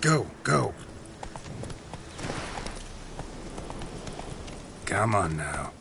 Go, go. Come on now.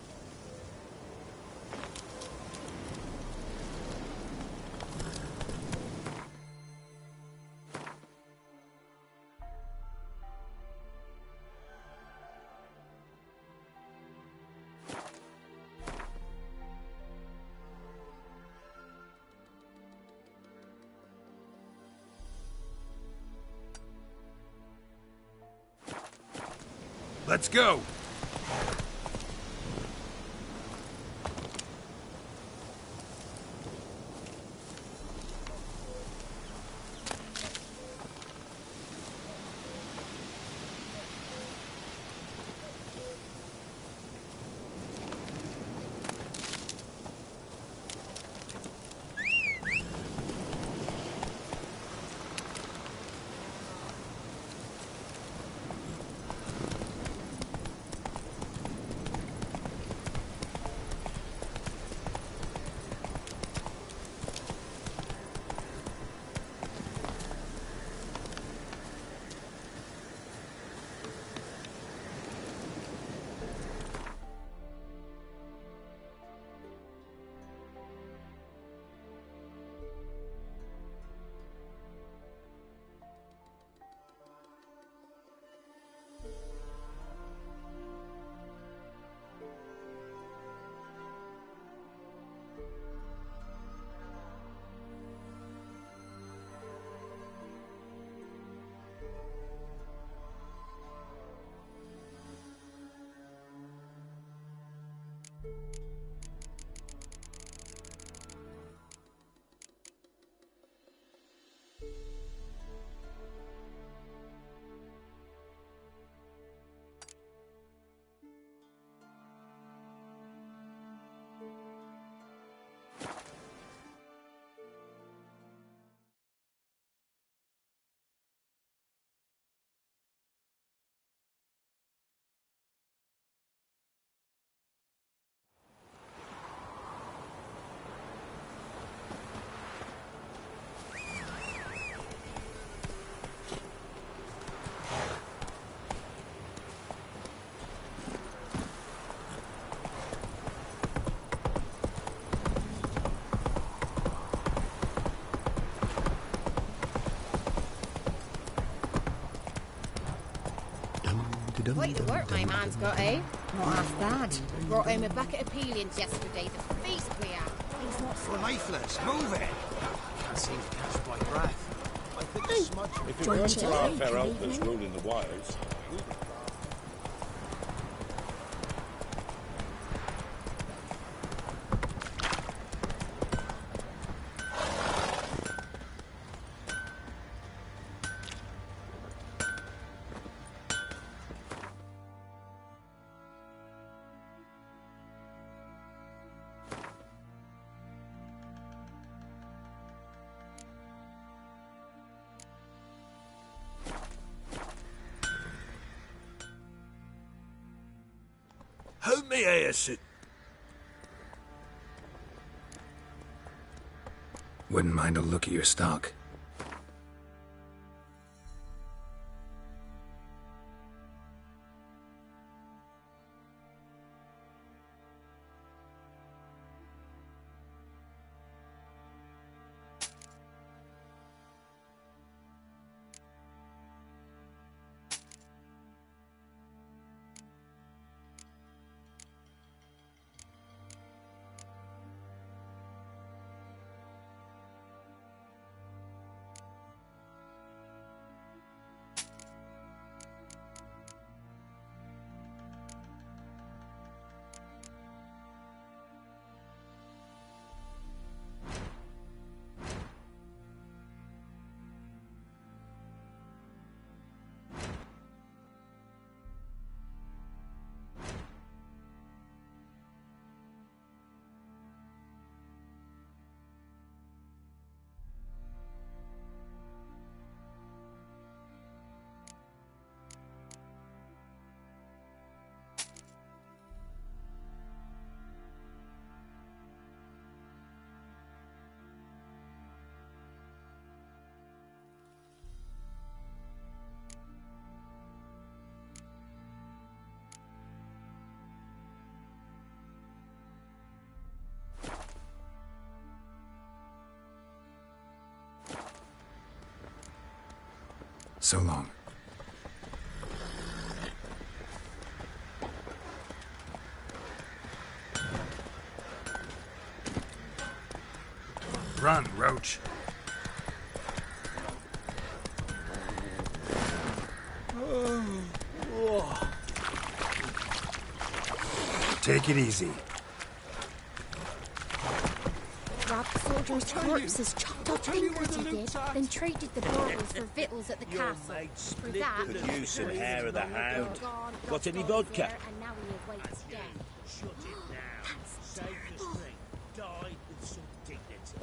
Let's go! Quite the work my man's got, eh? Not half bad. Brought home a bucket of peelings yesterday. The feast we had. He's not so lifeless. Move it! Can't seem to catch my breath. I think the smudge... If it weren't for our fair elders ruling the wilds... Hold me here, Sid. Wouldn't mind a look at your stock. so long. Run, Roach. Take it easy. Grabbed soldiers' corpses, chopped off fingers he did, then traded the baubles for victuals at the castle. For that, Could use some hair of the hound. God, Got any God vodka? there, and now he awaits death. Shut it now. Save the strength. Die with some dignity.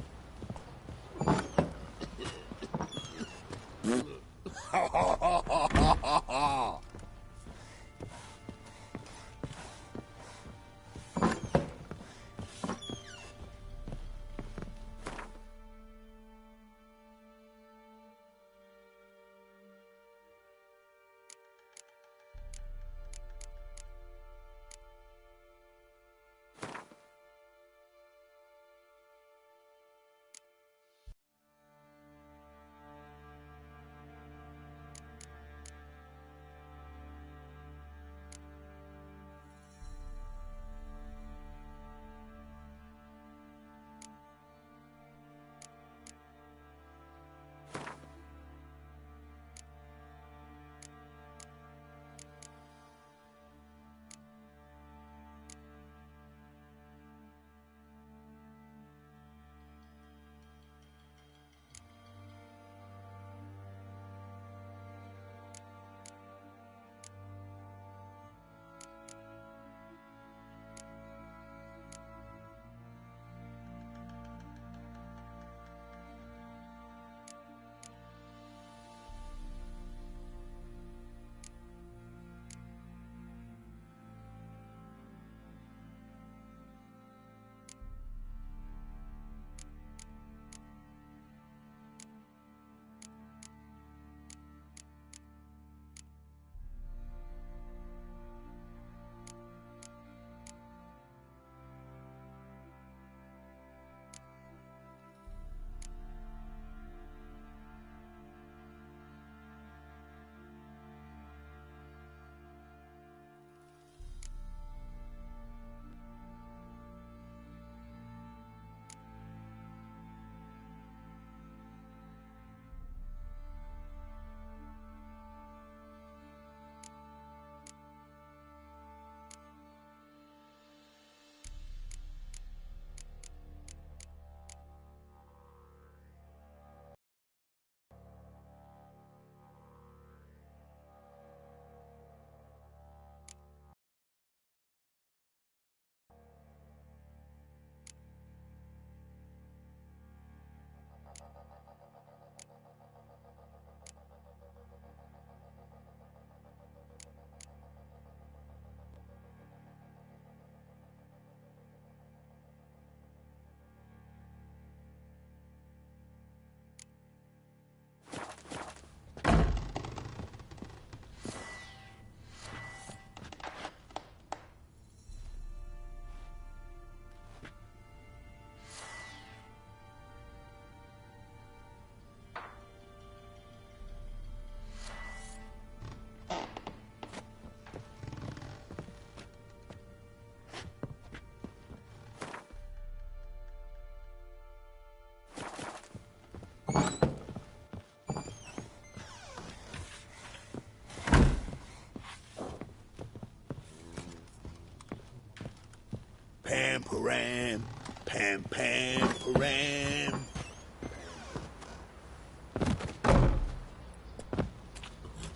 Pam param, pam pam param.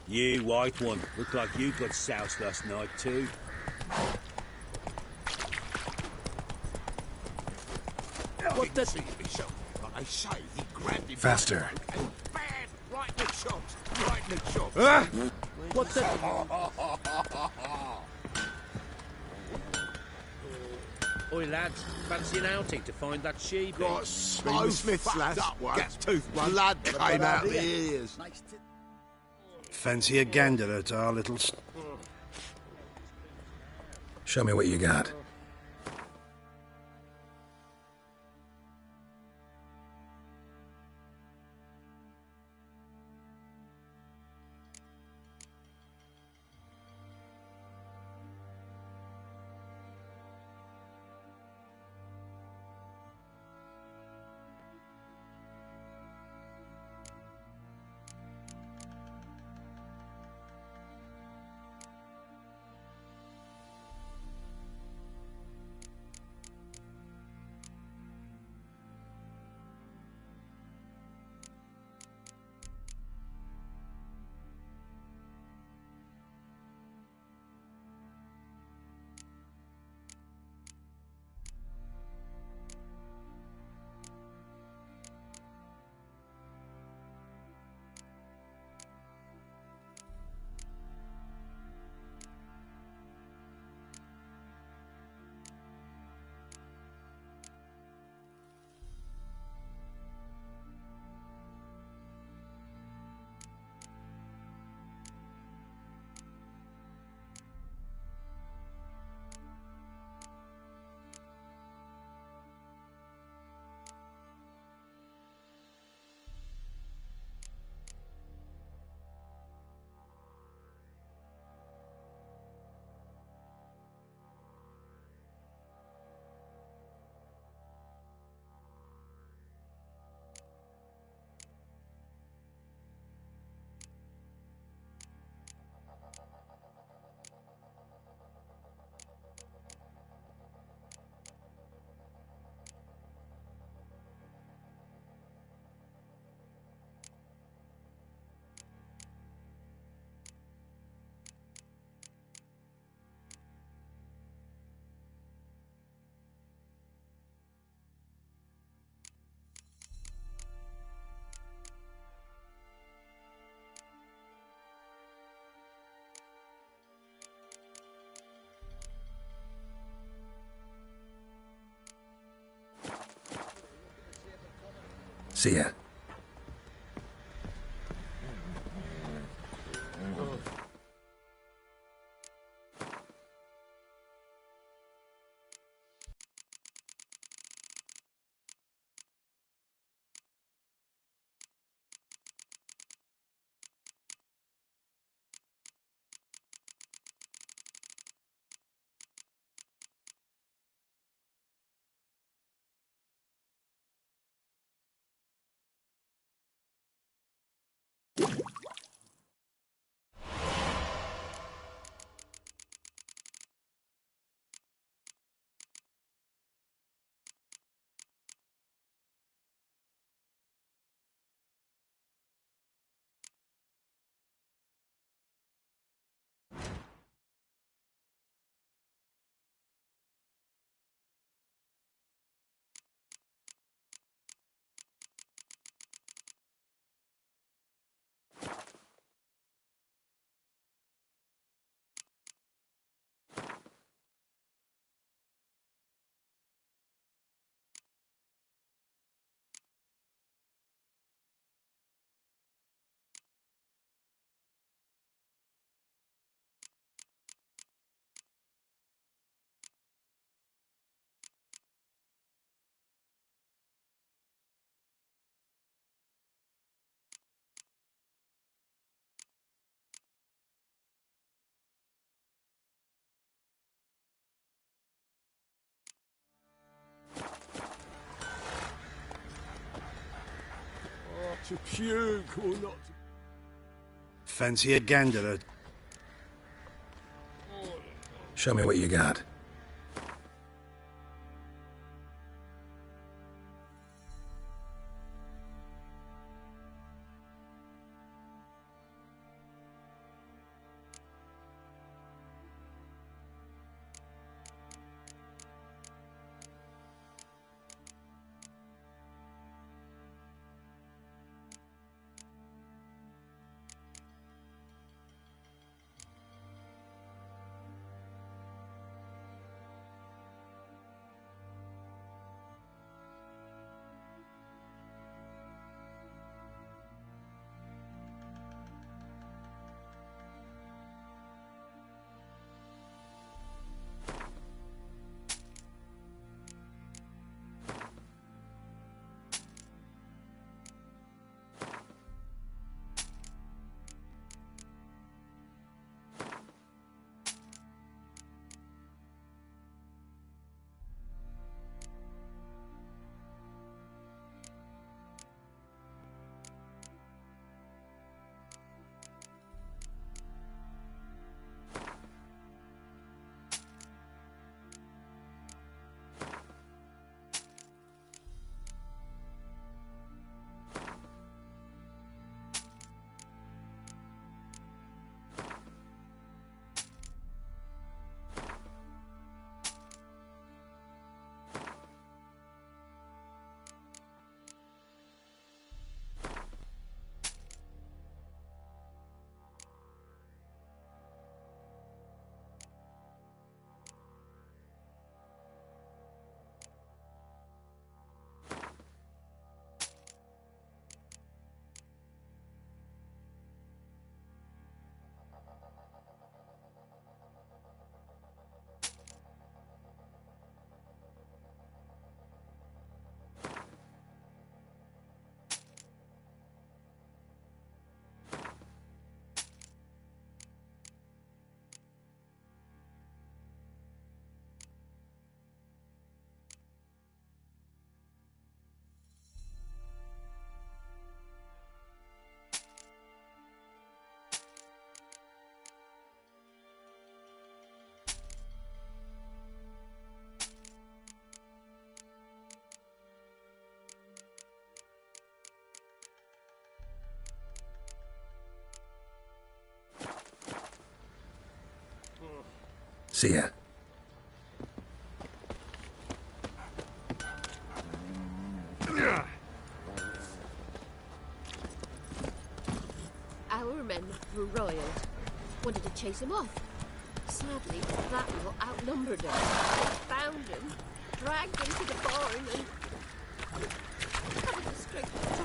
You white one, look like you got soused last night too. What the? I say he grabbed him. Faster. Bad, right in the chops, right in the chops. What the? Oi lads, fancy an outing to find that sheep? Got so Smith's lads. Gets tooth blood came out of the ears. Fancy a gander at our little... Show me what you got. See ya. To puke or not? Fancy a gander? Show me what you got. See ya. Our men were roiled. Wanted to chase him off. Sadly, that lot outnumbered us. They found him, dragged him to the barn, and having the strength to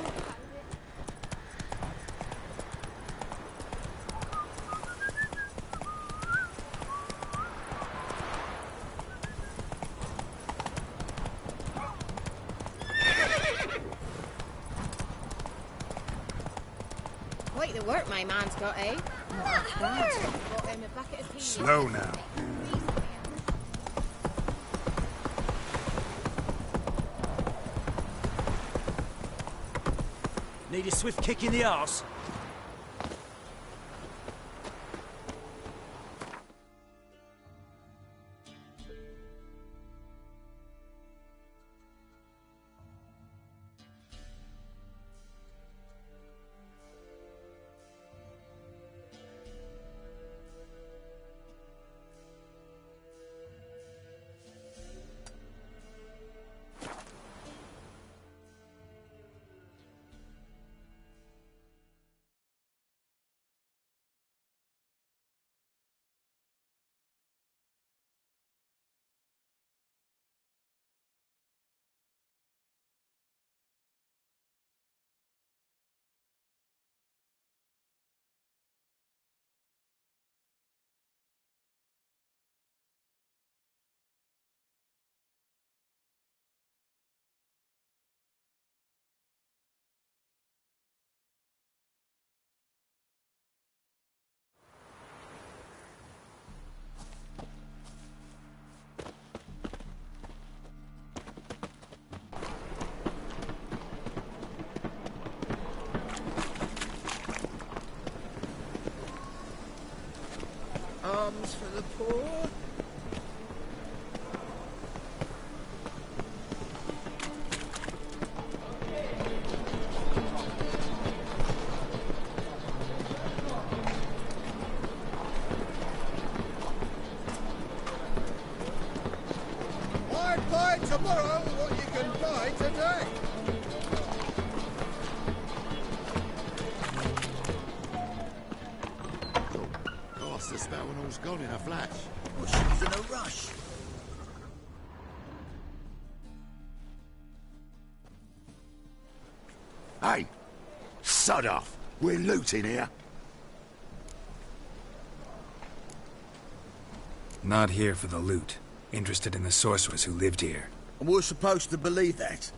Quite the work my man's got, eh? Not bad. Bought him a bucket of peas. Slow now. Need a swift kick in the arse? Arms for the poor. Why buy tomorrow what you can buy today? The smell when all's gone in a flash. Well, she was in a rush. Hey! Sod off! We're looting here. Not here for the loot. Interested in the sorcerers who lived here. And we're supposed to believe that.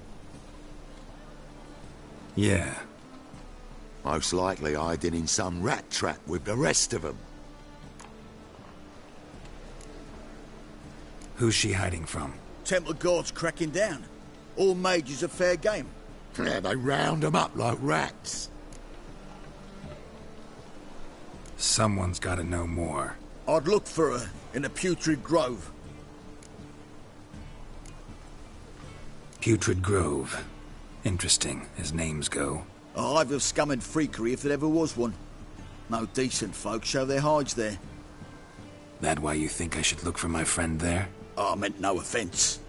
Yeah. Most likely hiding in some rat trap with the rest of them. Who's she hiding from? Temple guards cracking down. All mages are fair game. Yeah, they round them up like rats. Someone's got to know more. I'd look for her in a putrid grove. Putrid Grove. Interesting, as names go. A hive of scum and freakery if there ever was one. No decent folk show their hides there. That why you think I should look for my friend there? I meant no offence.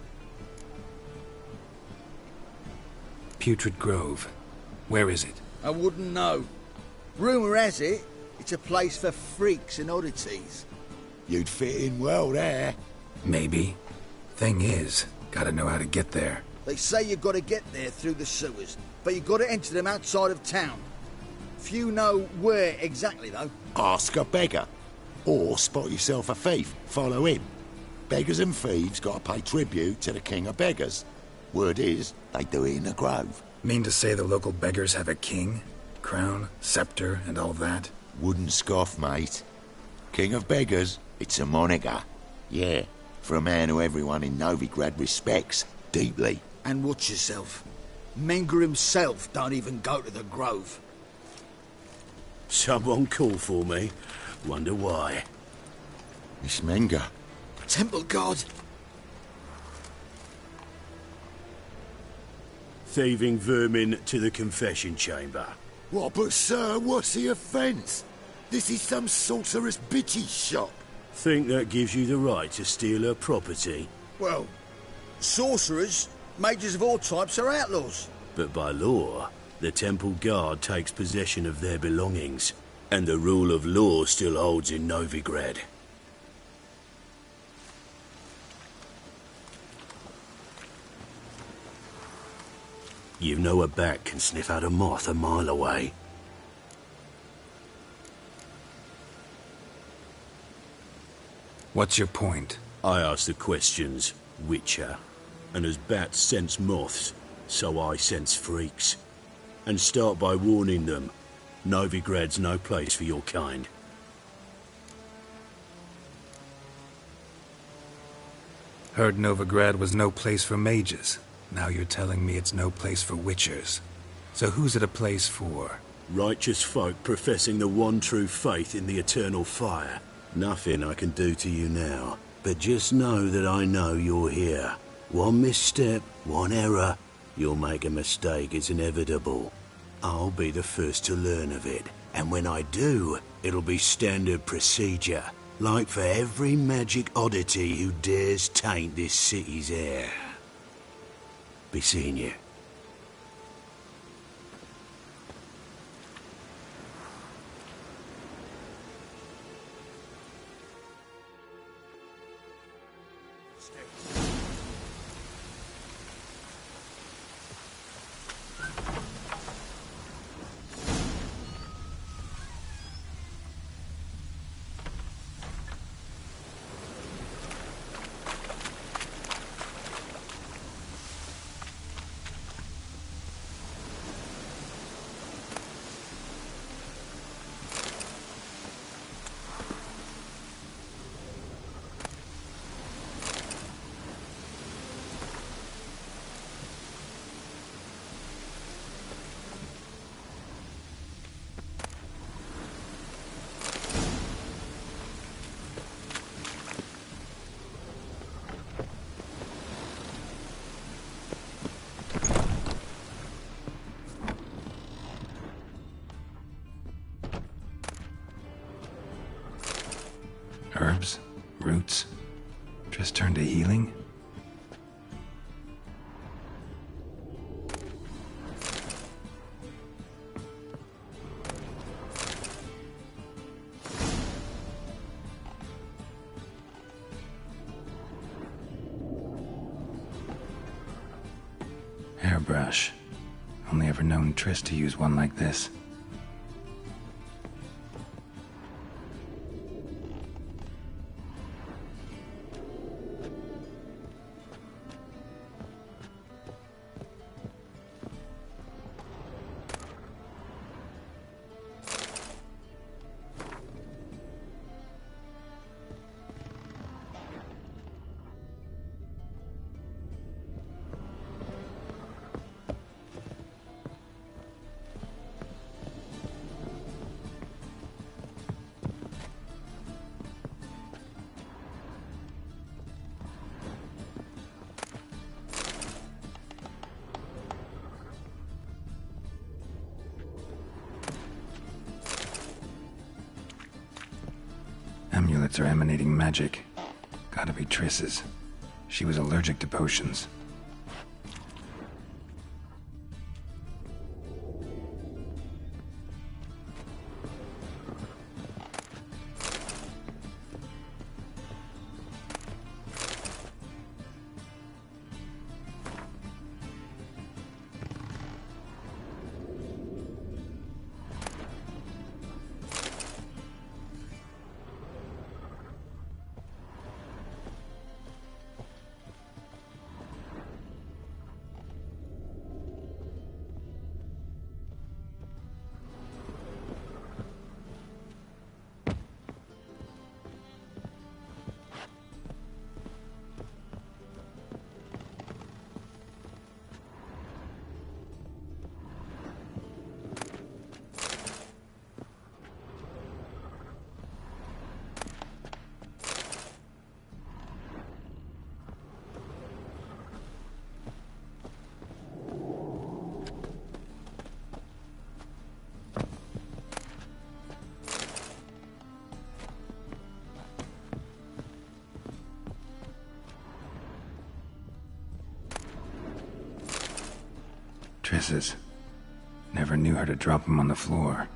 Putrid Grove. Where is it? I wouldn't know. Rumour has it, it's a place for freaks and oddities. You'd fit in well there. Maybe. Thing is, gotta know how to get there. They say you've got to get there through the sewers, but you've got to enter them outside of town. Few know where exactly, though. Ask a beggar. Or spot yourself a thief. Follow him. Beggars and thieves got to pay tribute to the king of beggars. Word is, they do it in the grove. Mean to say the local beggars have a king? Crown, scepter, and all that? Wouldn't scoff, mate. King of beggars, it's a moniker. Yeah, for a man who everyone in Novigrad respects deeply. And watch yourself. Menger himself don't even go to the grove. Someone call for me. Wonder why. It's Menger. Temple guard. Thieving vermin to the confession chamber. What, but sir, what's the offence? This is some sorcerer's bitchy shop. Think that gives you the right to steal her property? Well, sorcerers, mages of all types are outlaws. But by law, the temple guard takes possession of their belongings, and the rule of law still holds in Novigrad. You know a bat can sniff out a moth a mile away. What's your point? I ask the questions, Witcher. And as bats sense moths, so I sense freaks. And start by warning them. Novigrad's no place for your kind. Heard Novigrad was no place for mages. Now you're telling me it's no place for witchers. So who's it a place for? Righteous folk professing the one true faith in the eternal fire. Nothing I can do to you now, but just know that I know you're here. One misstep, one error, you'll make a mistake, it's inevitable. I'll be the first to learn of it, and when I do, it'll be standard procedure, like for every magic oddity who dares taint this city's air. Be seeing you. Herbs? Roots? Just turn to healing? Hairbrush. Only ever known Triss to use one like this. Amulets are emanating magic. Gotta be Triss's. She was allergic to potions. Triss's. Never knew her to drop them on the floor.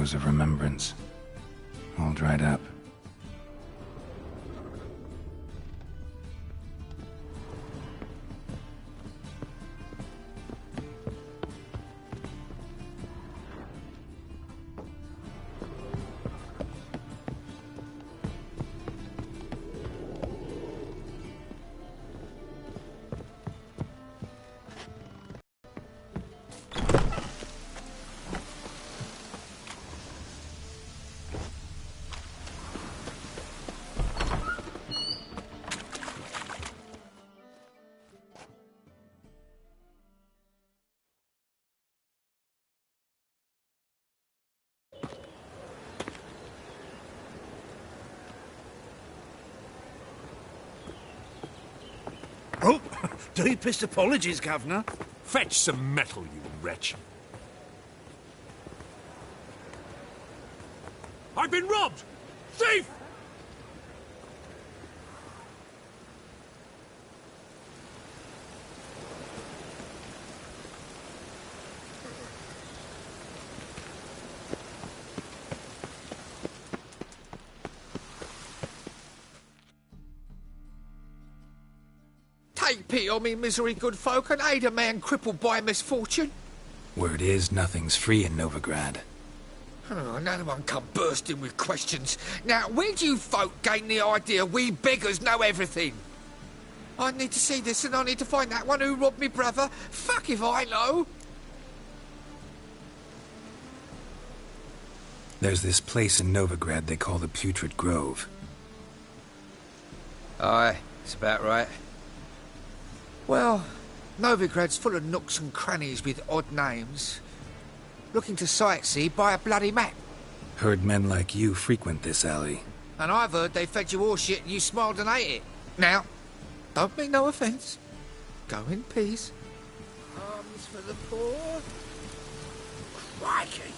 echoes of remembrance, all dried up. Oh, deepest apologies, Governor. Fetch some metal, you wretch. I've been robbed! Thief! Take pity on me, misery, good folk, and aid a man crippled by misfortune. Word is, nothing's free in Novigrad. Oh, none of them come bursting with questions. Now, where do you folk gain the idea we beggars know everything? I need to see this, and I need to find that one who robbed me brother. Fuck if I know. There's this place in Novigrad they call the Putrid Grove. Aye, it's about right. Well, Novigrad's full of nooks and crannies with odd names. Looking to sightsee, buy a bloody map. Heard men like you frequent this alley. And I've heard they fed you all shit and you smiled and ate it. Now, don't mean no offence. Go in peace. Arms for the poor. Crikey.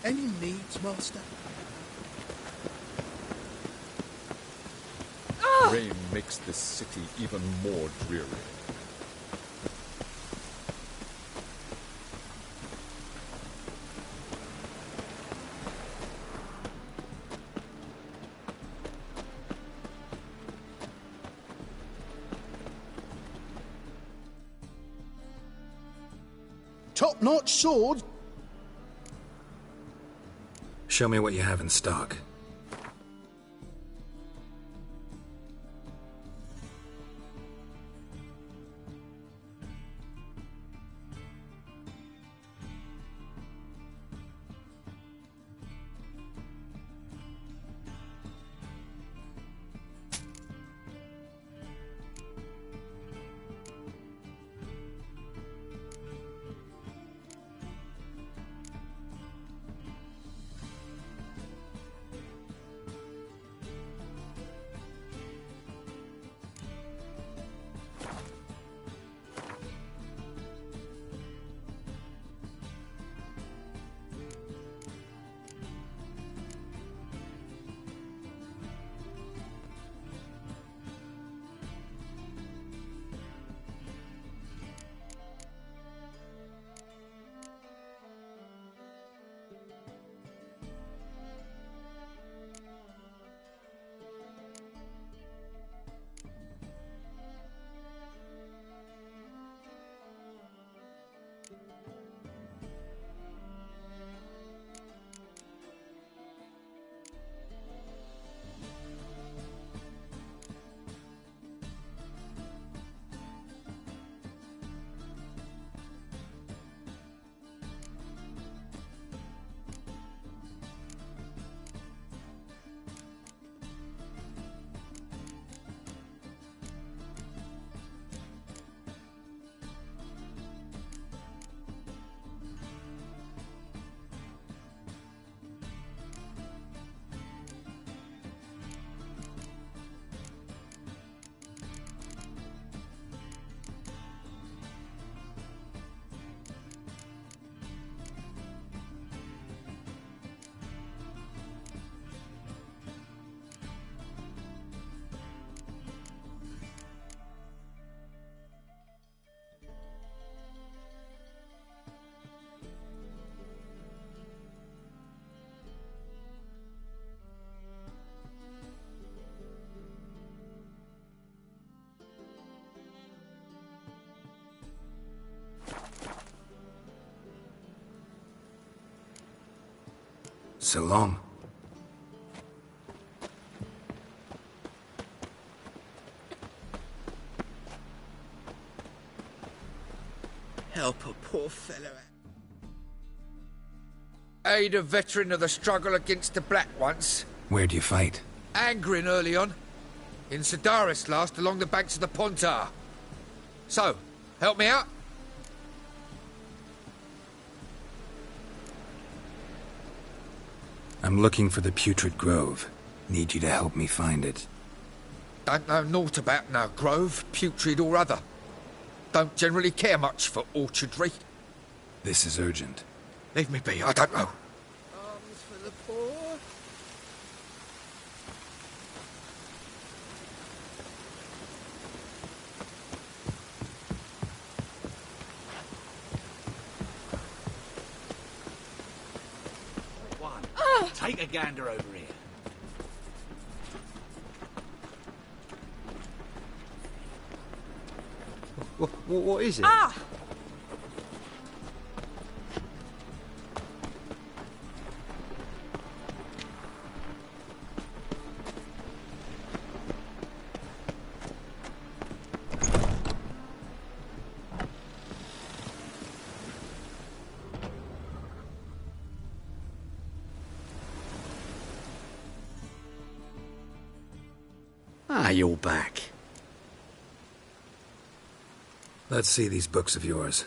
Any needs, Master? Rain makes this city even more dreary. Top-notch sword? Show me what you have in stock. So long. Help a poor fellow out. Aid a veteran of the struggle against the Black once. Where'd you fight? Angering early on. In Sedaris last, along the banks of the Pontar. So, help me out? I'm looking for the Putrid Grove. Need you to help me find it. Don't know naught about no grove, putrid or other. Don't generally care much for orchardry. This is urgent. Leave me be, I don't know. Arms for the poor. Take a gander over here. What is it? Ah! Ah, you're back. Let's see these books of yours.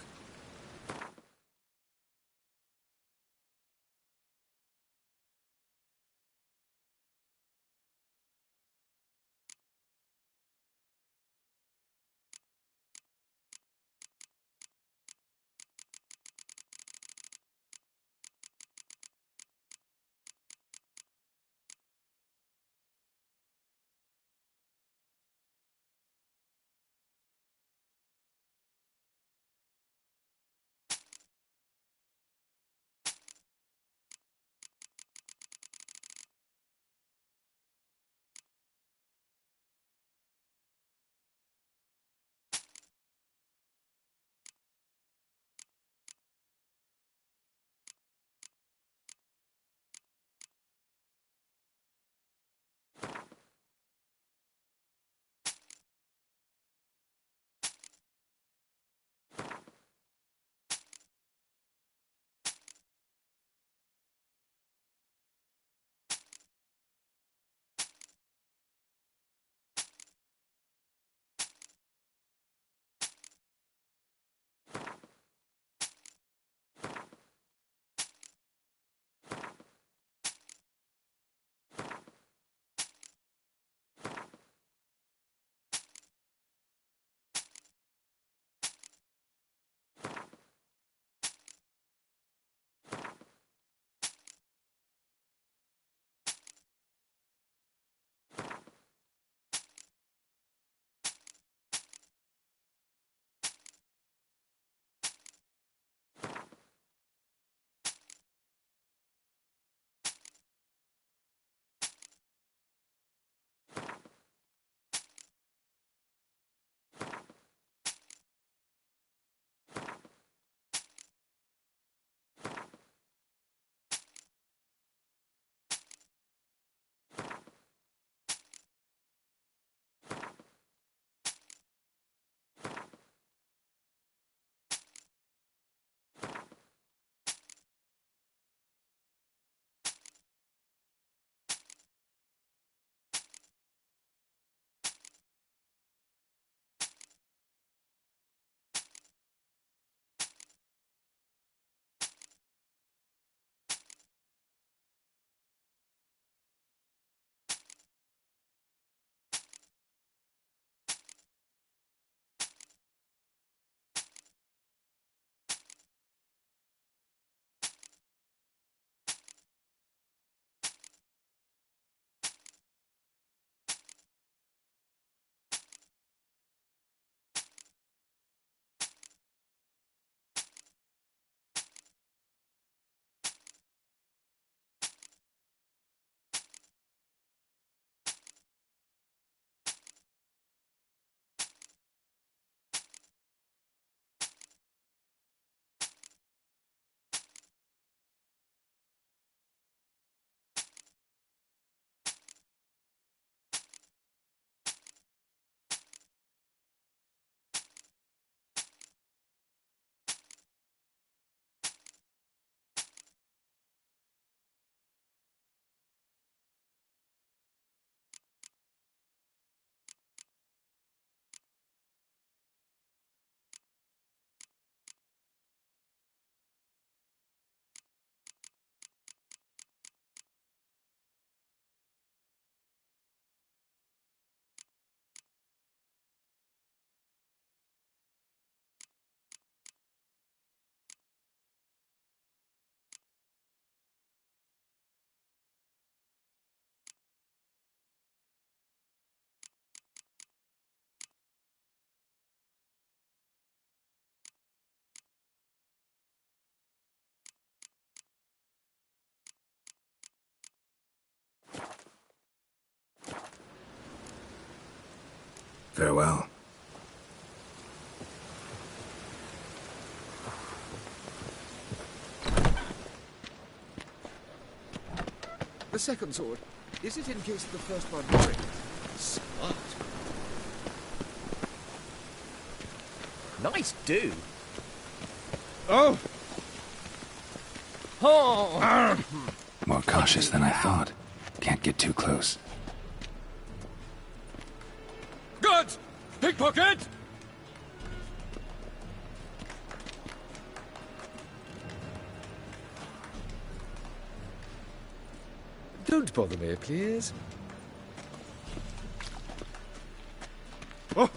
Farewell. The second sword, is it in case the first one breaks? Smart. Nice do. Oh! Oh! More cautious than I thought. Can't get too close. Good! Pickpocket! Don't bother me, please. Oh!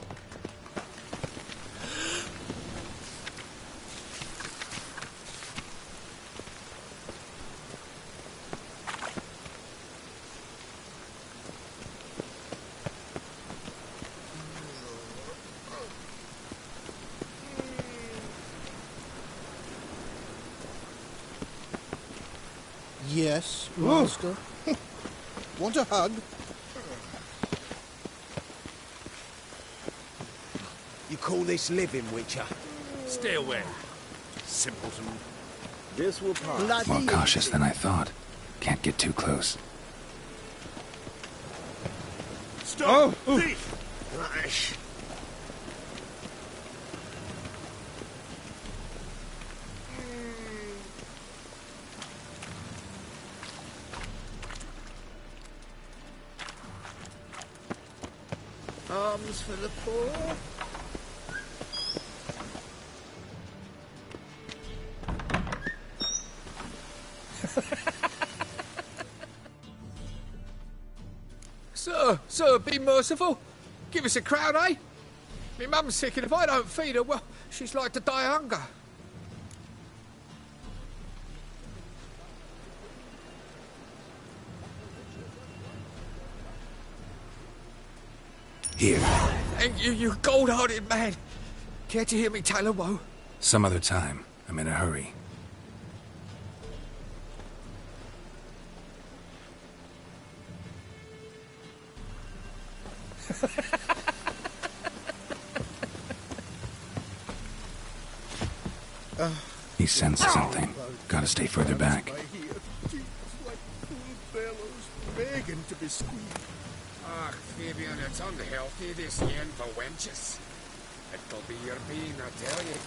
Yes, master. Want a hug? You call this living, Witcher? Stay away, simpleton. This will pass. Bloody More cautious than I thought. Can't get too close. Stop! Oh. Right. Arms for the poor. Sir, be merciful. Give us a crown, eh? Me mum's sick, and if I don't feed her, well, she's like to die of hunger. Here. Thank you, you gold-hearted man. Care to hear me tell a woe? Some other time. I'm in a hurry. He sensed something. Gotta stay further back. Begging to be squeezed. Ach, Fabian, it's unhealthy, this yen for wenches. It'll be your bean, I tell you.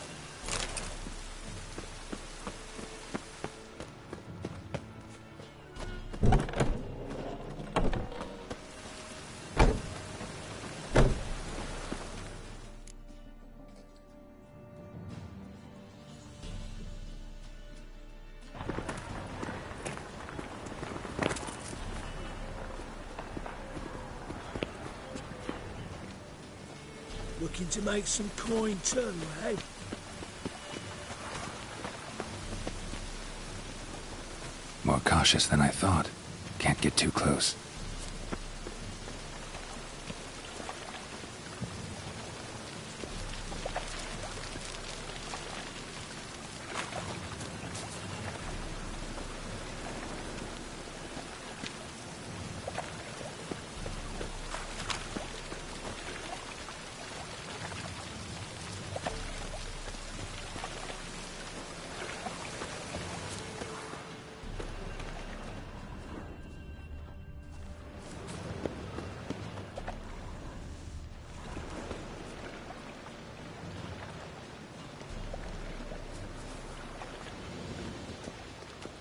Looking to make some coin too, eh? More cautious than I thought. Can't get too close.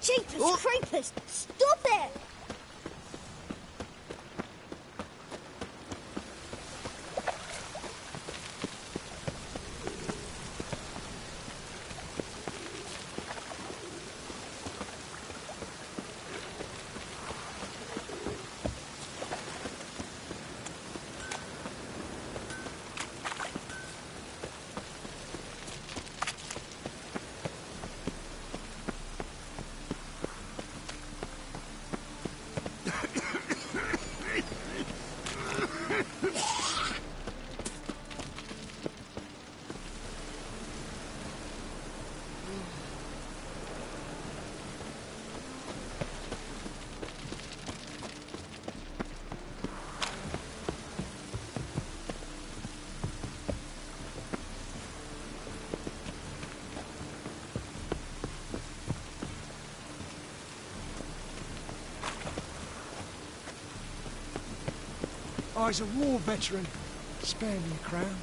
Jeepers creepers! Stop it! I's a war veteran. Spare me a crown.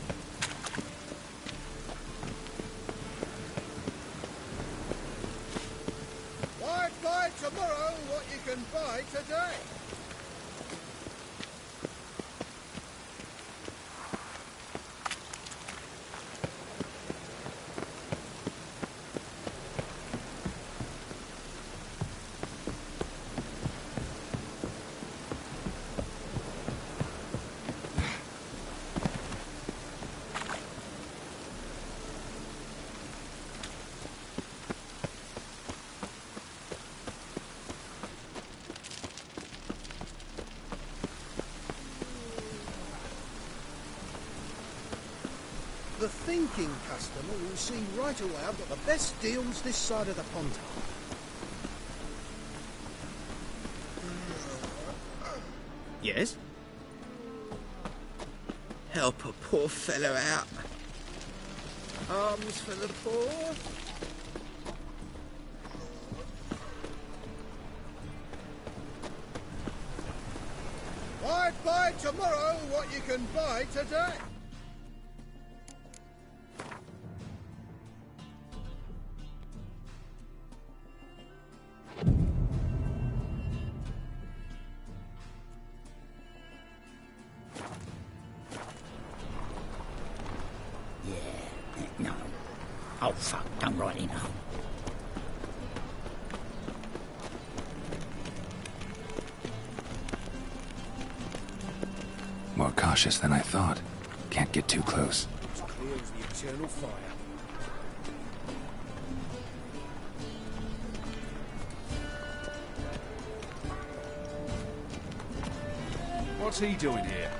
Why buy tomorrow what you can buy today? The thinking customer will see right away I've got the best deals this side of the pond. Yes? Help a poor fellow out. Arms for the poor. Why buy tomorrow what you can buy today? No. Oh, fuck, don't rightly know. More cautious than I thought. Can't get too close. As clear as the eternal fire. What's he doing here?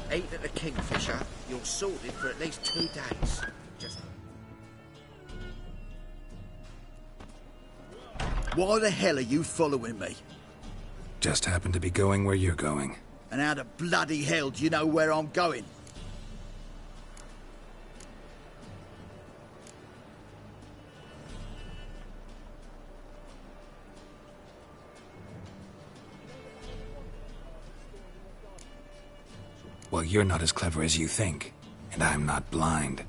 Ate at the Kingfisher, you're sorted for at least 2 days. Just... Why the hell are you following me? Just happen to be going where you're going. And how the bloody hell do you know where I'm going? Well, you're not as clever as you think. And I'm not blind.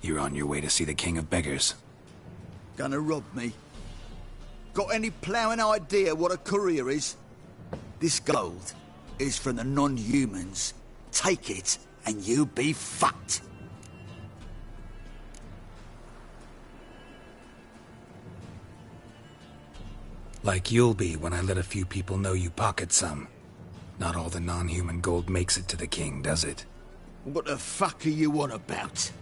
You're on your way to see the King of Beggars. Gonna rob me? Got any ploughing idea what a courier is? This gold is from the non-humans. Take it, and you be fucked. Like you'll be when I let a few people know you pocket some. Not all the non-human gold makes it to the king, does it? What the fuck are you on about?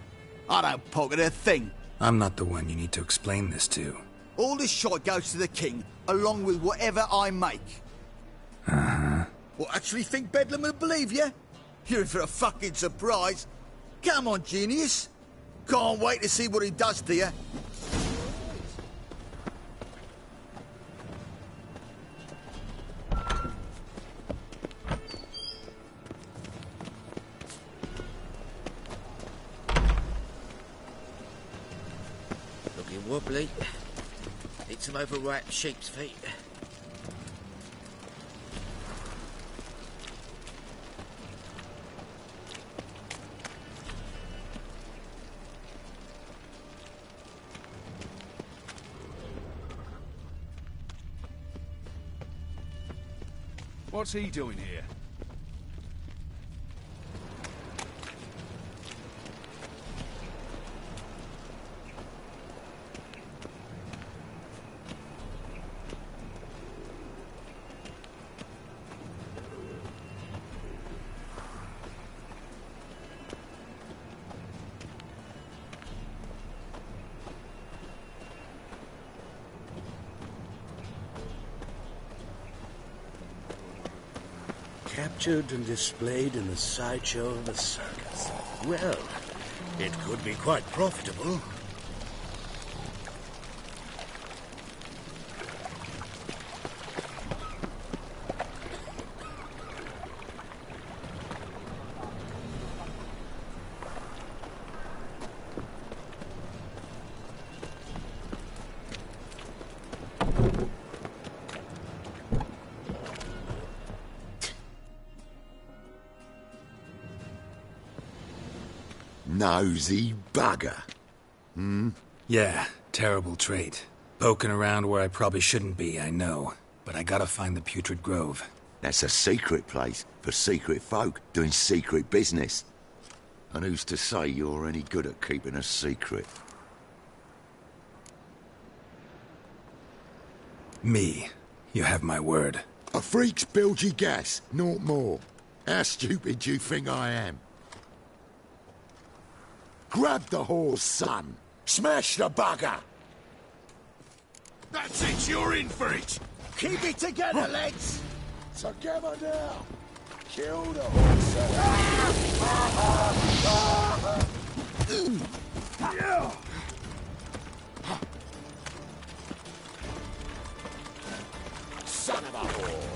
I don't pocket a thing. I'm not the one you need to explain this to. All this shot goes to the king, along with whatever I make. Uh-huh. What, actually think Bedlam will believe you? You're in for a fucking surprise. Come on, genius. Can't wait to see what he does to you. Looking wobbly. Need some overripe sheep's feet. What's he doing here? Captured and displayed in the sideshow of a circus. Well, it could be quite profitable. Nosy bugger. Yeah, terrible trait. Poking around where I probably shouldn't be, I know. But I gotta find the Putrid Grove. That's a secret place for secret folk doing secret business. And who's to say you're any good at keeping a secret? Me. You have my word. A freak's bilgy gas, naught more. How stupid do you think I am? Grab the horse, son. Smash the bugger. That's it, you're in for it. Keep it together, lads. Together now. Kill the horse. Son of a whore.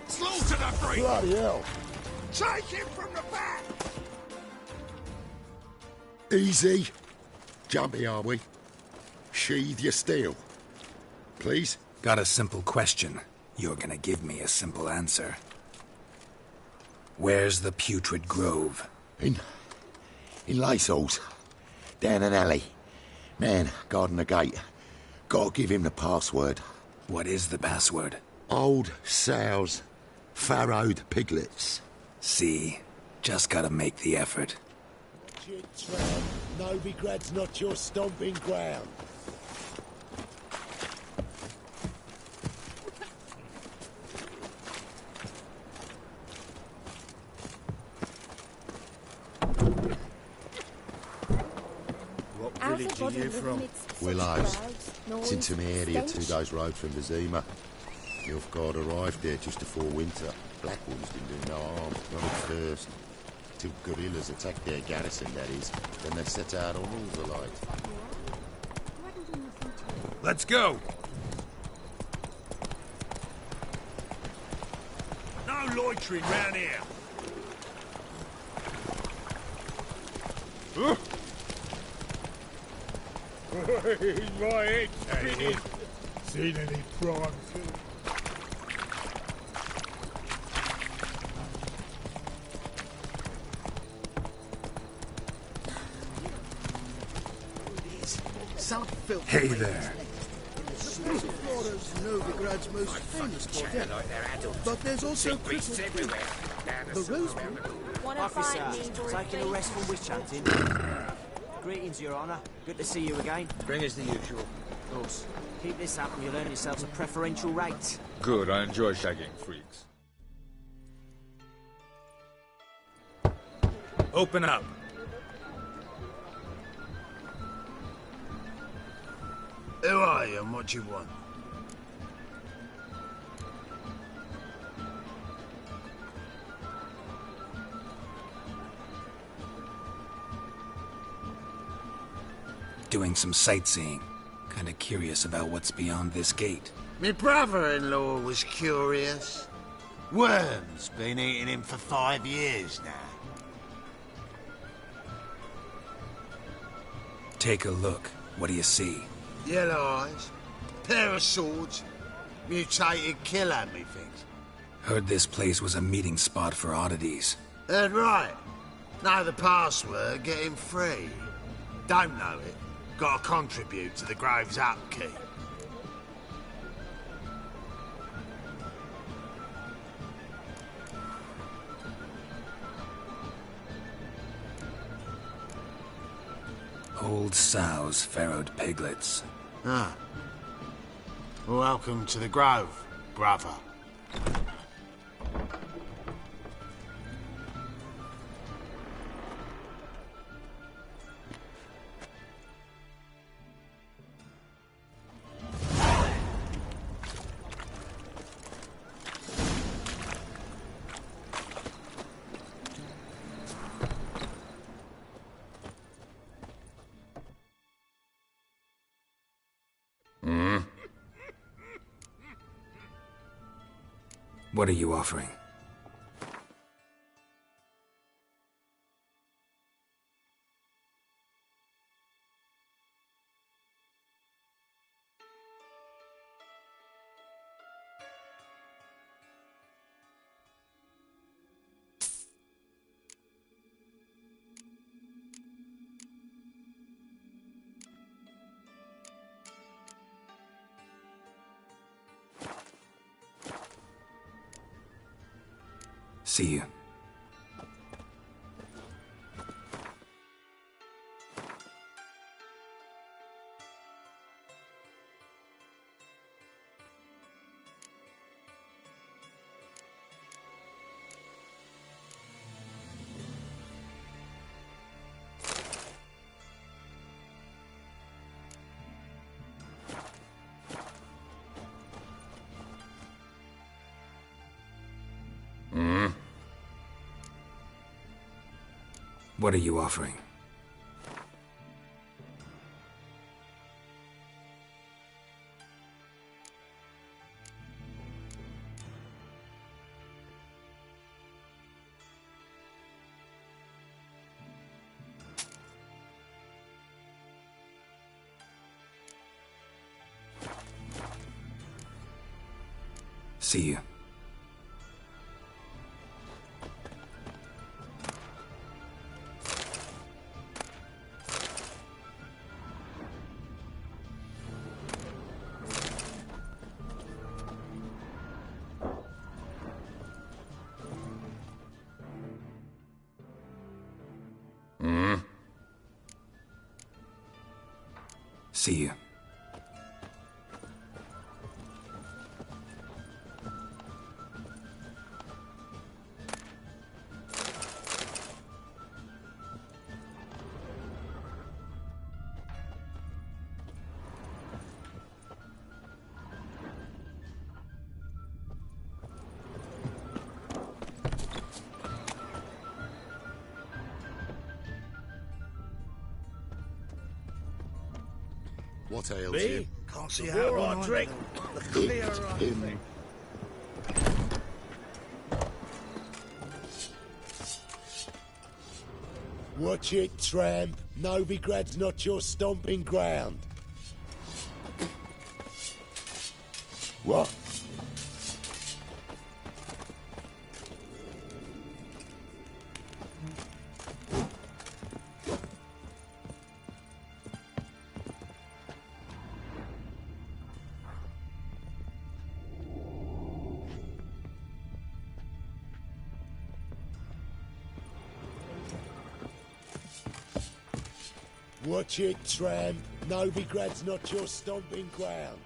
Slaughter the freak! Bloody hell. Take him from the back! Easy. Jumpy, are we? Sheathe your steel. Please? Got a simple question. You're gonna give me a simple answer. Where's the Putrid Grove? In Lacehalls. Down an alley. Man, guarding the gate. Gotta give him the password. What is the password? Old sows. Farrowed piglets. See? Just gotta make the effort. Novigrad's not your stomping ground. What village are you from? Willows. It's into my area, 2 days' road from Vizima. You've got arrived there just before winter. Blackwood's been doing no harm, not at first. Till guerrillas attacked their garrison, that is. Then they set out on all the light. Let's go! No loitering round here. My head's spinning. Seen any primes? Hey there. Florida's Novigrad's most famous bordello. But there's also beasts everywhere. the Rosewood. Officer, taking a rest from witch hunting. Greetings, Your Honour. Good to see you again. Bring us the usual. Of course. Keep this up and you'll earn yourselves a preferential rate. Good, I enjoy shagging freaks. Open up. Who are you and what do you want? Doing some sightseeing. Kinda curious about what's beyond this gate. My brother-in-law was curious. Worms been eating him for 5 years now. Take a look. What do you see? Yellow eyes, pair of swords, mutated killer, methinks. Heard this place was a meeting spot for oddities. Heard right. Know the password, get him free. Don't know it, gotta contribute to the Grove's upkeep. Old sows, farrowed piglets. Ah. Welcome to the Grove, brother. What are you offering? See you. What are you offering? See you. See you. What ails Me? you? Can't see how I drink. The clearer I think. Watch it, tramp. Novigrad's not your stomping ground. What? Watch it, tramp. Novigrad's not your stomping ground.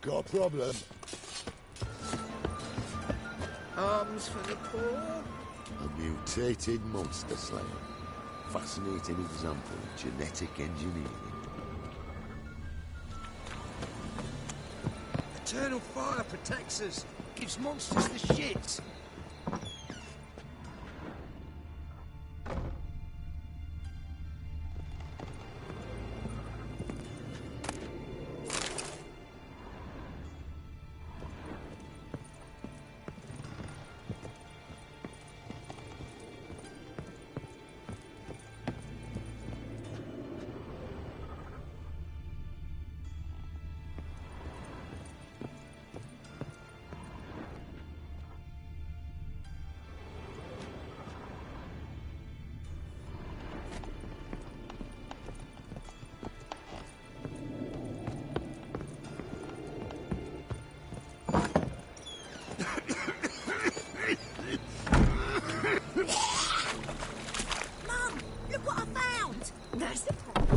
Got a problem? Arms for the poor? A mutated monster slayer. Fascinating example of genetic engineering. Eternal fire protects us. Gives monsters the shits.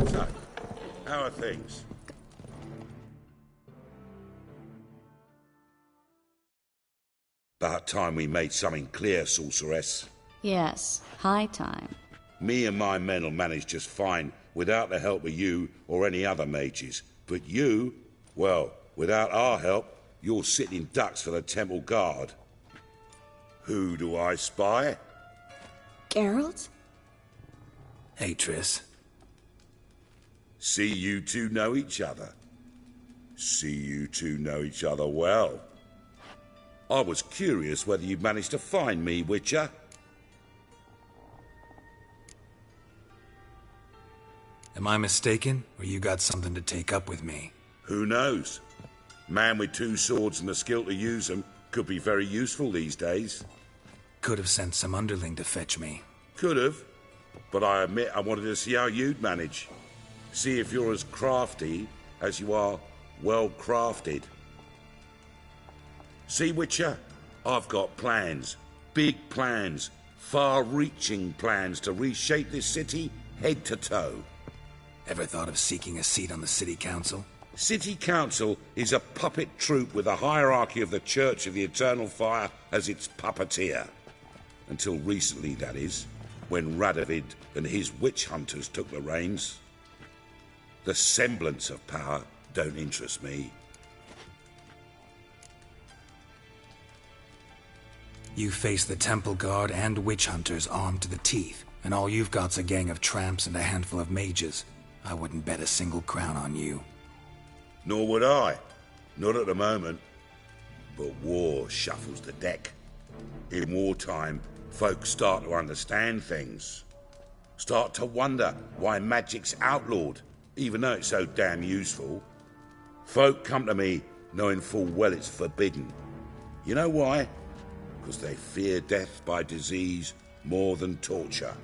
So, how are things? About time we made something clear, sorceress. Yes, high time. Me and my men will manage just fine without the help of you or any other mages. But you, well, without our help, you're sitting ducks for the temple guard. Who do I spy? Geralt? Hey, Triss. See you two know each other. See you two know each other well. I was curious whether you'd managed to find me, Witcher. Am I mistaken, or you got something to take up with me? Who knows? Man with two swords and the skill to use them could be very useful these days. Could have sent some underling to fetch me. Could have, but I admit I wanted to see how you'd manage. See if you're as crafty as you are well-crafted. See, Witcher, I've got plans. Big plans. Far-reaching plans to reshape this city head to toe. Ever thought of seeking a seat on the city council? City council is a puppet troupe with a hierarchy of the Church of the Eternal Fire as its puppeteer. Until recently, that is, when Radovid and his witch hunters took the reins. The semblance of power don't interest me. You face the temple guard and witch hunters armed to the teeth, and all you've got's a gang of tramps and a handful of mages. I wouldn't bet a single crown on you. Nor would I. Not at the moment. But war shuffles the deck. In wartime, folks start to understand things. Start to wonder why magic's outlawed, even though it's so damn useful. Folk come to me knowing full well it's forbidden. You know why? Because they fear death by disease more than torture.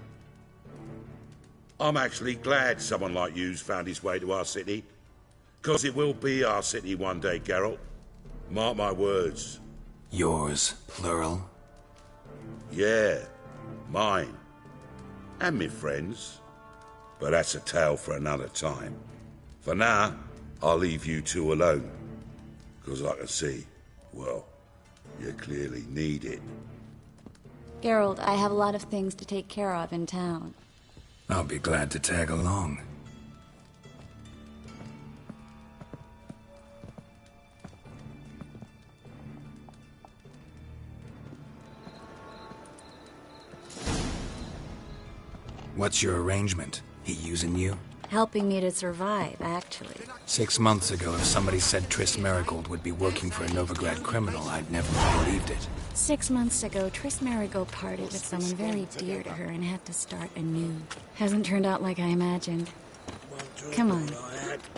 I'm actually glad someone like you's found his way to our city. Because it will be our city one day, Geralt. Mark my words. Yours, plural? Yeah, mine. And me friends. But that's a tale for another time. For now, I'll leave you two alone. Because I can see, well, you clearly need it. Geralt, I have a lot of things to take care of in town. I'll be glad to tag along. What's your arrangement? He using you? Helping me to survive, actually. 6 months ago, if somebody said Triss Marigold would be working for a Novigrad criminal, I'd never have believed it. 6 months ago, Triss Marigold parted with someone very dear to her and had to start anew. Hasn't turned out like I imagined. Come on,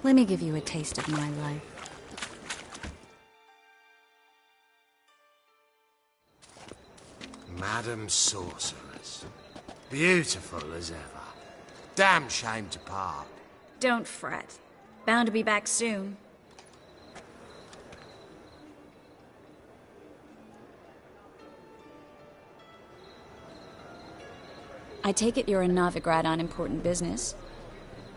let me give you a taste of my life. Madam Sorceress. Beautiful as ever. Damn shame to part. Don't fret. Bound to be back soon. I take it you're a Novigrad on important business.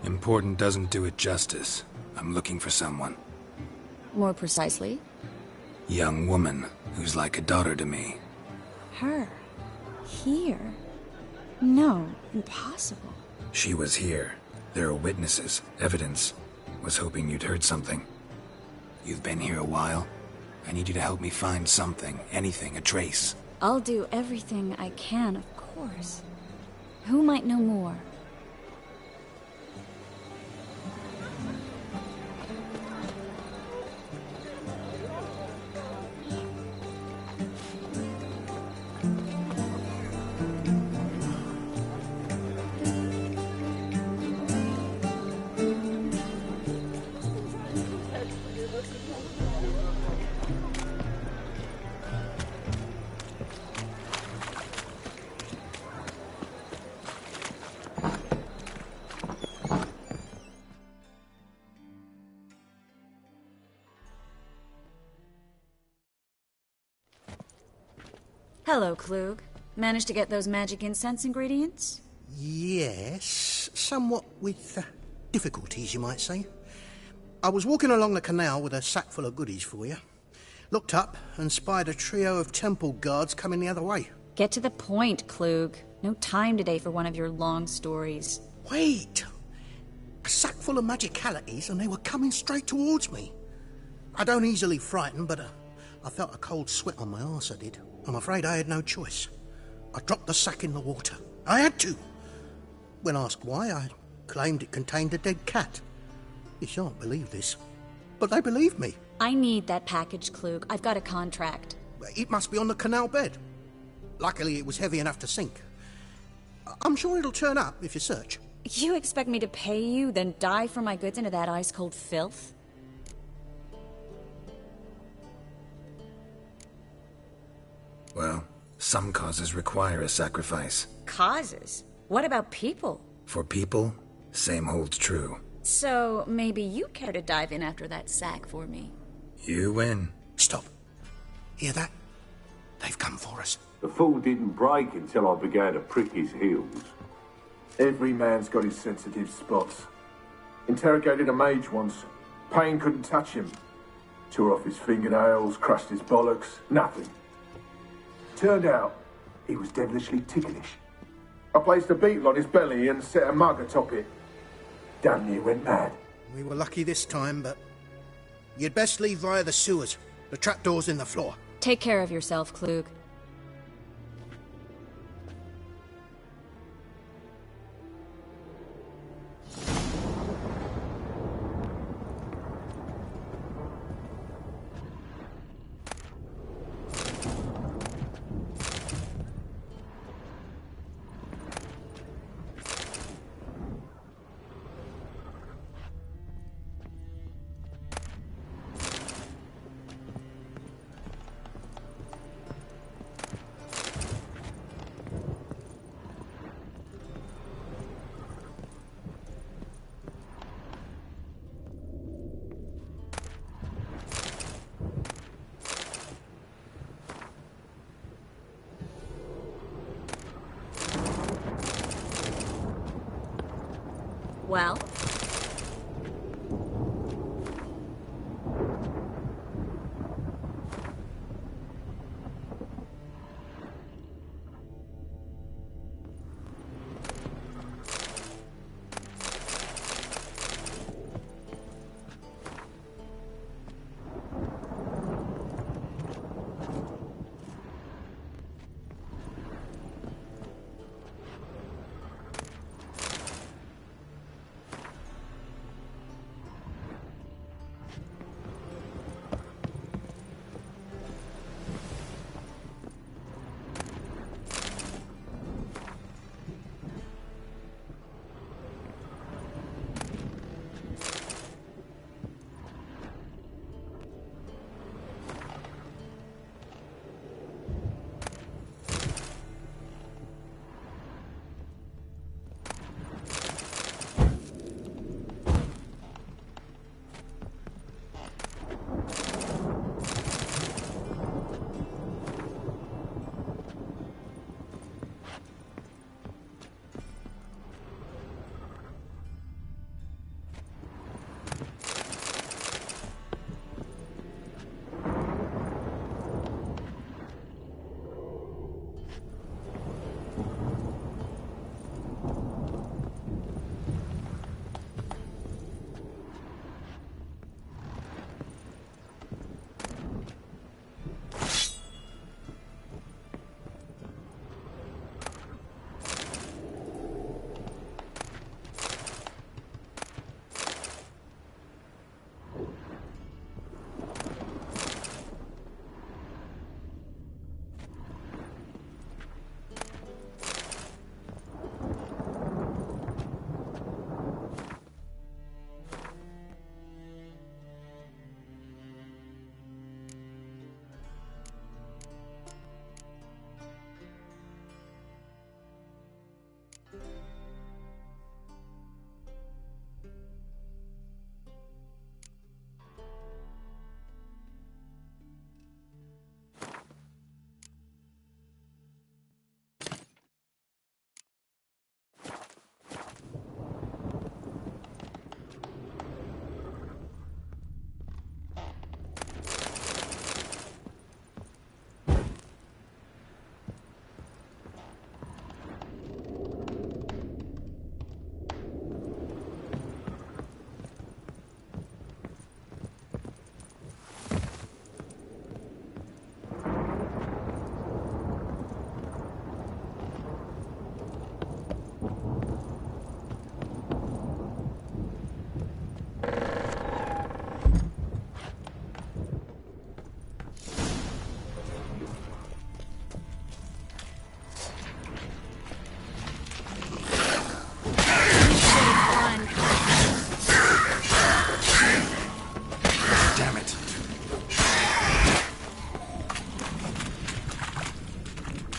Important doesn't do it justice. I'm looking for someone. More precisely? Young woman who's like a daughter to me. Her? Here? No, impossible. She was here. There are witnesses, evidence. Was hoping you'd heard something. You've been here a while. I need you to help me find something, anything, a trace. I'll do everything I can, of course. Who might know more? Hello, Klug. Managed to get those magic incense ingredients? Yes, somewhat with difficulties, you might say. I was walking along the canal with a sack full of goodies for you. Looked up and spied a trio of temple guards coming the other way. Get to the point, Klug. No time today for one of your long stories. Wait! A sack full of magicalities and they were coming straight towards me. I don't easily frighten, but I felt a cold sweat on my arse, I did. I'm afraid I had no choice. I dropped the sack in the water. I had to. When asked why, I claimed it contained a dead cat. You shan't believe this, but they believed me. I need that package, Klug. I've got a contract. It must be on the canal bed. Luckily, it was heavy enough to sink. I'm sure it'll turn up if you search. You expect me to pay you, then dive for my goods into that ice-cold filth? Well, some causes require a sacrifice. Causes? What about people? For people, same holds true. So, maybe you care to dive in after that sack for me? You win. Stop. Hear that? They've come for us. The fall didn't break until I began to prick his heels. Every man's got his sensitive spots. Interrogated a mage once. Pain couldn't touch him. Tore off his fingernails, crushed his bollocks, nothing. Turned out, he was devilishly ticklish. I placed a beetle on his belly and set a mug atop it. Damn near went mad. We were lucky this time, but you'd best leave via the sewers. The trapdoor's in the floor. Take care of yourself, Klug. Well?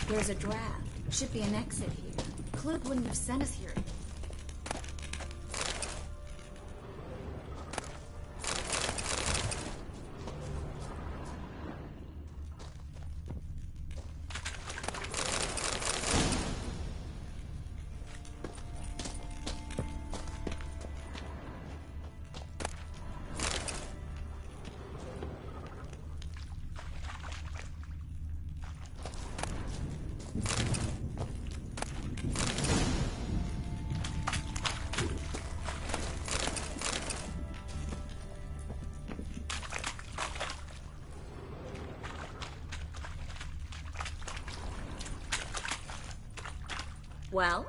There's a draft. Should be an exit here. Klug wouldn't have sent us here. Well?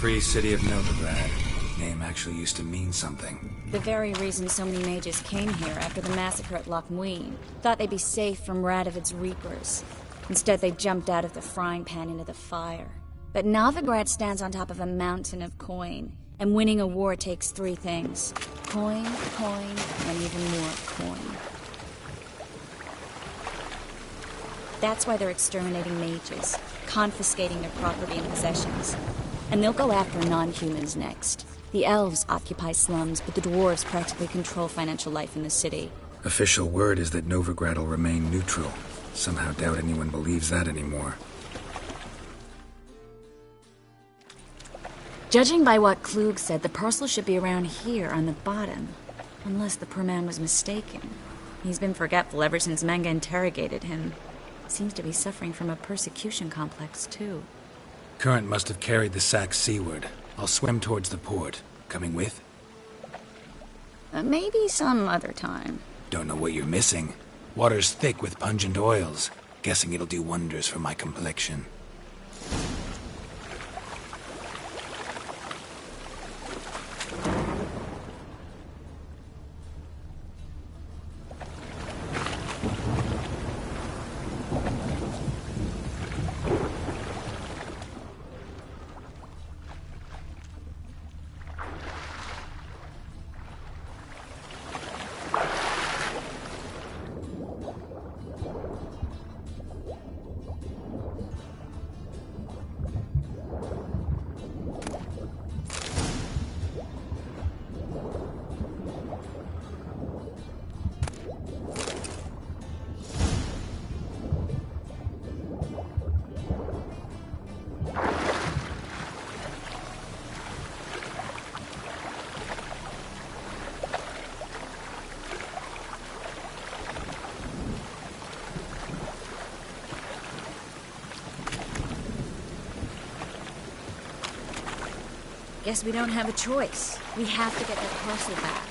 Free City of Novigrad. Name actually used to mean something. The very reason so many mages came here after the massacre at Loch Muin. Thought they'd be safe from Radovid's reapers. Instead, they jumped out of the frying pan into the fire. But Novigrad stands on top of a mountain of coin, and winning a war takes three things. Coin, and even more coin. That's why they're exterminating mages, confiscating their property and possessions. And they'll go after non-humans next. The elves occupy slums, but the dwarves practically control financial life in the city. Official word is that Novigrad will remain neutral. Somehow doubt anyone believes that anymore. Judging by what Klug said, the parcel should be around here on the bottom. Unless the poor man was mistaken. He's been forgetful ever since Manga interrogated him. Seems to be suffering from a persecution complex, too. Current must have carried the sack seaward. I'll swim towards the port. Coming with? Maybe some other time. Don't know what you're missing. Water's thick with pungent oils. Guessing it'll do wonders for my complexion. Guess we don't have a choice. We have to get that parcel back.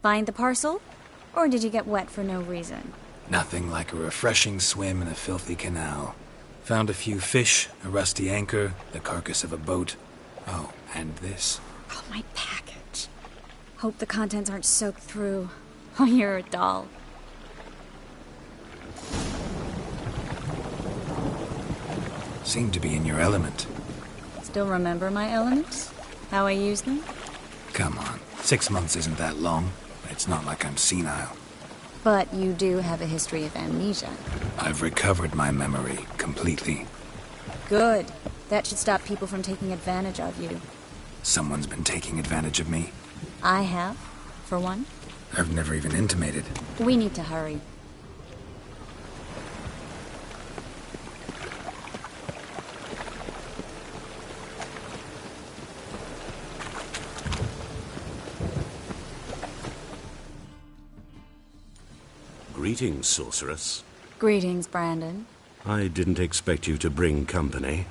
Find the parcel? Or did you get wet for no reason? Nothing like a refreshing swim in a filthy canal. Found a few fish, a rusty anchor, the carcass of a boat. Oh, and this. Oh, my package. Hope the contents aren't soaked through. Oh, you're a doll. Seem to be in your element. Still remember my elements? How I use them? Come on, 6 months isn't that long. It's not like I'm senile. But you do have a history of amnesia. I've recovered my memory completely. Good. That should stop people from taking advantage of you. Someone's been taking advantage of me. I have, for one. I've never even intimated. We need to hurry. Greetings, sorceress. Greetings, Brandon. I didn't expect you to bring company.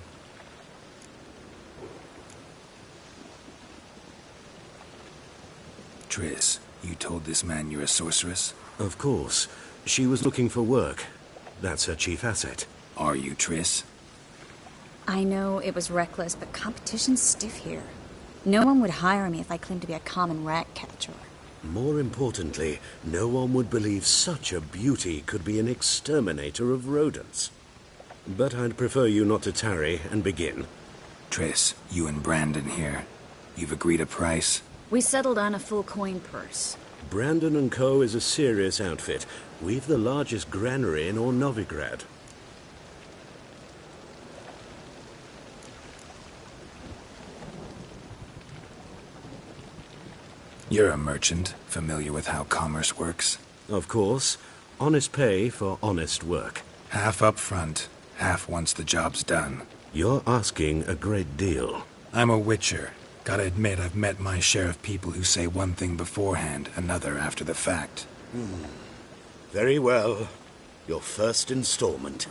Triss, you told this man you're a sorceress? Of course. She was looking for work. That's her chief asset. Are you, Triss? I know it was reckless, but competition's stiff here. No one would hire me if I claimed to be a common rat catcher. More importantly, no one would believe such a beauty could be an exterminator of rodents. But I'd prefer you not to tarry and begin. Triss, you and Brandon here. You've agreed a price? We settled on a full coin purse. Brandon & Co. is a serious outfit. We've the largest granary in all Novigrad. You're a merchant, familiar with how commerce works? Of course. Honest pay for honest work. Half up front, half once the job's done. You're asking a great deal. I'm a witcher. Gotta admit, I've met my share of people who say one thing beforehand, another after the fact. Very well. Your first installment.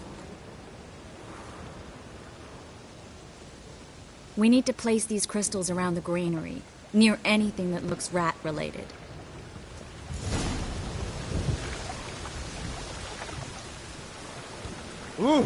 We need to place these crystals around the granary, near anything that looks rat-related. Ooh!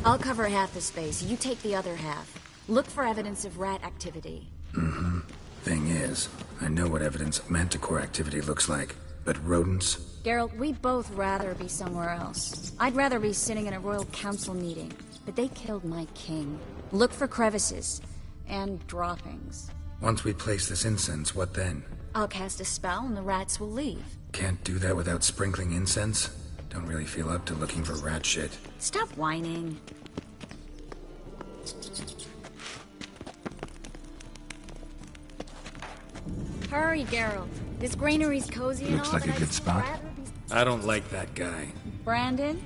I'll cover half the space. You take the other half. Look for evidence of rat activity. Mm-hmm. Thing is, I know what evidence of manticore activity looks like, but rodents? Geralt, we'd both rather be somewhere else. I'd rather be sitting in a royal council meeting, but they killed my king. Look for crevices and droppings. Once we place this incense, what then? I'll cast a spell and the rats will leave. Can't do that without sprinkling incense? Don't really feel up to looking for rat shit. Stop whining. Hurry, Geralt. This granary's cozy and Looks all, like but a good spot. I don't like that guy. Brandon?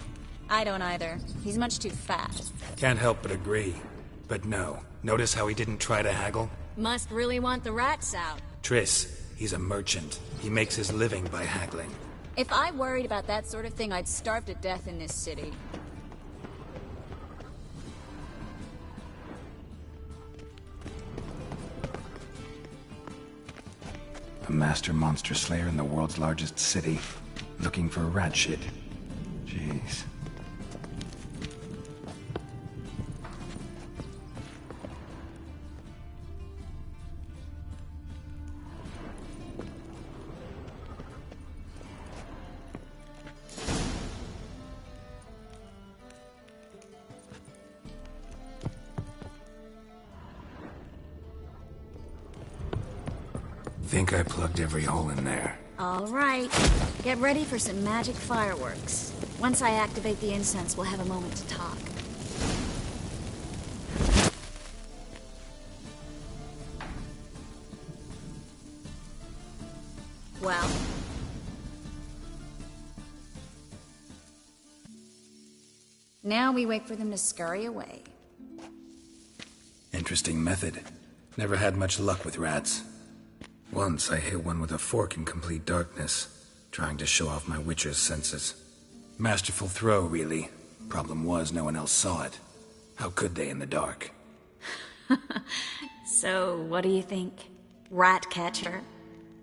I don't either. He's much too fat. Can't help but agree. But no. Notice how he didn't try to haggle? Must really want the rats out. Triss, he's a merchant. He makes his living by haggling. If I worried about that sort of thing, I'd starve to death in this city. A master monster slayer in the world's largest city. Looking for rat shit. Jeez. Think I plugged every hole in there. All right. Get ready for some magic fireworks. Once I activate the incense, we'll have a moment to talk. Well? Now we wait for them to scurry away. Interesting method. Never had much luck with rats. Once I hit one with a fork in complete darkness, trying to show off my witcher's senses. Masterful throw, really. Problem was, no one else saw it. How could they in the dark? So, what do you think? Rat catcher?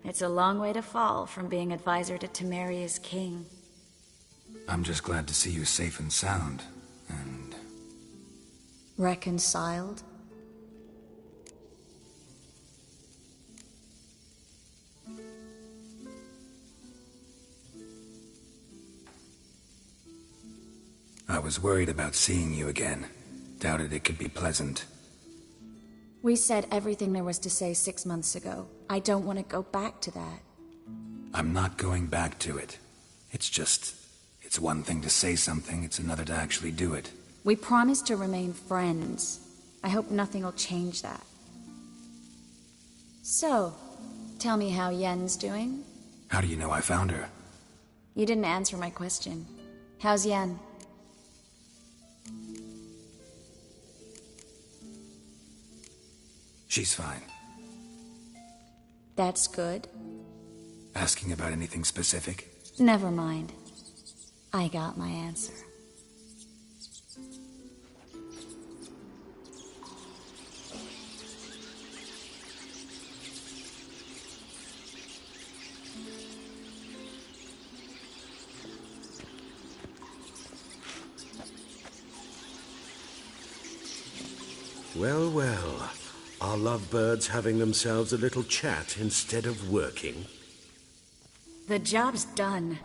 It's a long way to fall from being advisor to Temeria's king. I'm just glad to see you safe and sound, and... Reconciled? I was worried about seeing you again. Doubted it could be pleasant. We said everything there was to say 6 months ago. I don't want to go back to that. I'm not going back to it. It's one thing to say something, it's another to actually do it. We promised to remain friends. I hope nothing will change that. So, tell me how Yen's doing? How do you know I found her? You didn't answer my question. How's Yen? She's fine. That's good. Asking about anything specific? Never mind. I got my answer. Well, well. Are lovebirds having themselves a little chat instead of working? The job's done.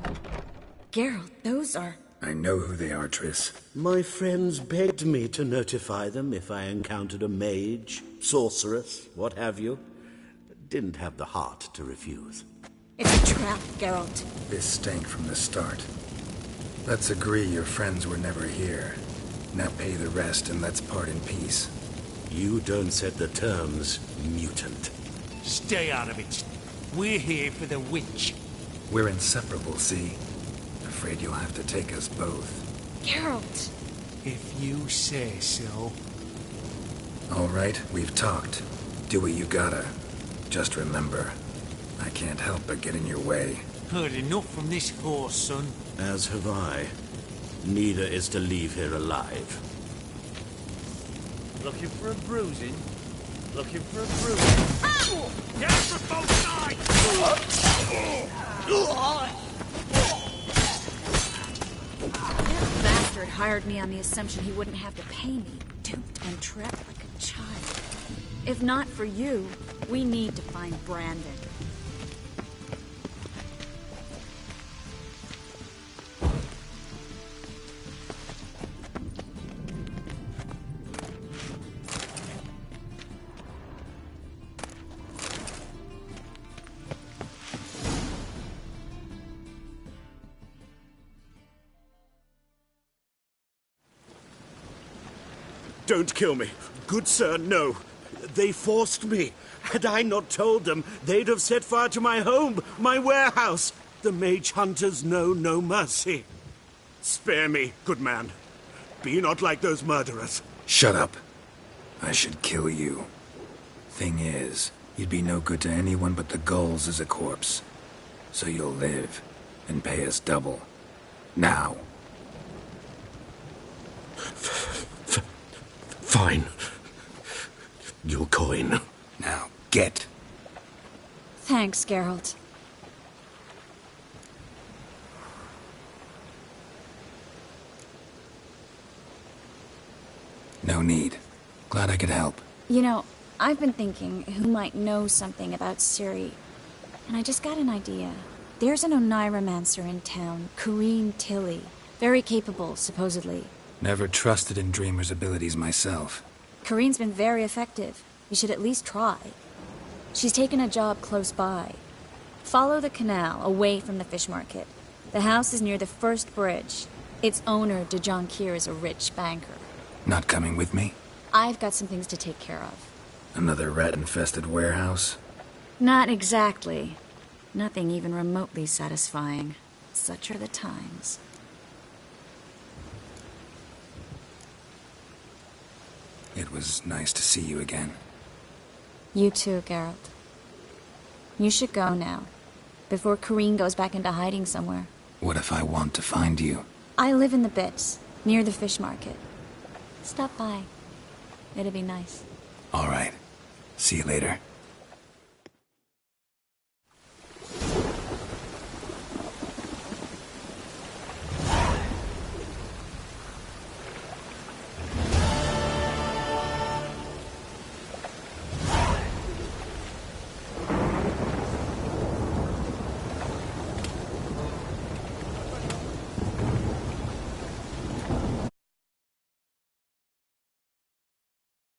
Geralt, those are... I know who they are, Triss. My friends begged me to notify them if I encountered a mage, sorceress, what have you. Didn't have the heart to refuse. It's a trap, Geralt. This stank from the start. Let's agree your friends were never here. Now pay the rest and let's part in peace. You don't set the terms, mutant. Stay out of it. We're here for the witch. We're inseparable, see? Afraid you'll have to take us both. Geralt! If you say so. All right, we've talked. Do what you gotta. Just remember, I can't help but get in your way. Heard enough from this horse, son. As have I. Neither is to leave here alive. Looking for a bruising? Looking for a bruising? Down from both sides! That bastard hired me on the assumption he wouldn't have to pay me. Duped and trapped like a child. If not for you, we need to find Brandon. Don't kill me. Good sir, no. They forced me. Had I not told them, they'd have set fire to my home, my warehouse. The mage hunters know no mercy. Spare me, good man. Be not like those murderers. Shut up. I should kill you. Thing is, you'd be no good to anyone but the gulls as a corpse. So you'll live, and pay us double. Now. Fine. Your coin. Now, get. Thanks, Geralt. No need. Glad I could help. You know, I've been thinking who might know something about Ciri. And I just got an idea. There's an Oneiromancer in town, Corrine Tilly. Very capable, supposedly. Never trusted in Dreamer's abilities myself. Corrine's been very effective. You should at least try. She's taken a job close by. Follow the canal, away from the fish market. The house is near the first bridge. Its owner, de Jonquier, is a rich banker. Not coming with me? I've got some things to take care of. Another rat-infested warehouse? Not exactly. Nothing even remotely satisfying. Such are the times. It was nice to see you again. You too, Geralt. You should go now, before Corrine goes back into hiding somewhere. What if I want to find you? I live in the Bits, near the fish market. Stop by. It'd be nice. All right. See you later.